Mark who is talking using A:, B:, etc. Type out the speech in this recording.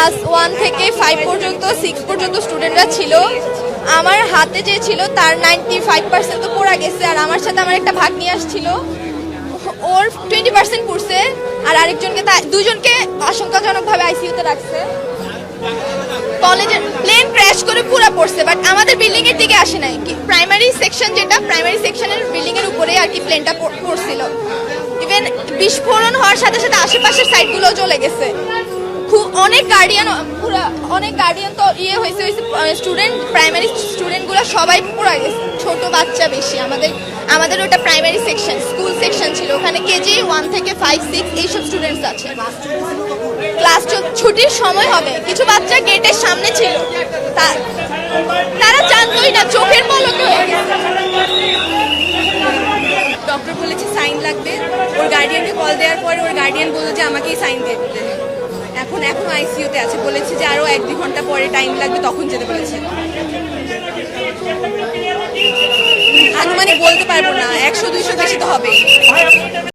A: Class 1 থেকে 5 পর্যন্ত 6 পর্যন্ত স্টুডেন্টরা ছিল। আমার হাতে যে ছিল তার 95% তো পড়া গেছে, আর আমার সাথে আমার একটা ভাগ্নি আসছিল, ওর 20% পড়ছে, আর আরেকজনকে দুজনকে আশঙ্কাজনকভাবে আইসিইউতে রাখছে। কলেজের প্লেন ক্র্যাশ করে পুরো পড়ছে, বাট আমাদের বিল্ডিং এর দিকে আসে নাই। প্রাইমারি সেকশন, যেটা প্রাইমারি সেকশনের বিল্ডিং এর উপরে আর কি প্লেনটা পড়ছিল। ইভেন বিস্ফোরণ হওয়ার সাথে সাথে আশেপাশের সাইডগুলো জ্বলে গেছে। অনেক গার্ডিয়ান তো হয়েছে, স্টুডেন্ট, প্রাইমারি স্টুডেন্টগুলো সবাই পুরো গেছে, ছোট বাচ্চা বেশি। আমাদের ওটা প্রাইমারি সেকশন, স্কুল সেকশন ছিল, ওখানে কেজি 1 থেকে 5, 6 এইসব স্টুডেন্টস আছে। ক্লাস ছুটির সময় হবে, কিছু বাচ্চা গেটের সামনে ছিল, তারা জানতোই না, চোখের পলকে হয়ে গেছে।
B: ডক্টর বলেছে সাইন লাগবে, ওর গার্ডিয়ানকে কল দেওয়ার পরে ওর গার্ডিয়ান বলল যে আমাকেই সাইন দিতে। এখন আইসিইউতে আছে, বলেছে যে আরো 1-2 ঘন্টা পরে টাইম লাগবে, তখন যেতে বলেছে। আনুমানিক বলতে পারবো না, 100-200 বেশি তো হবে।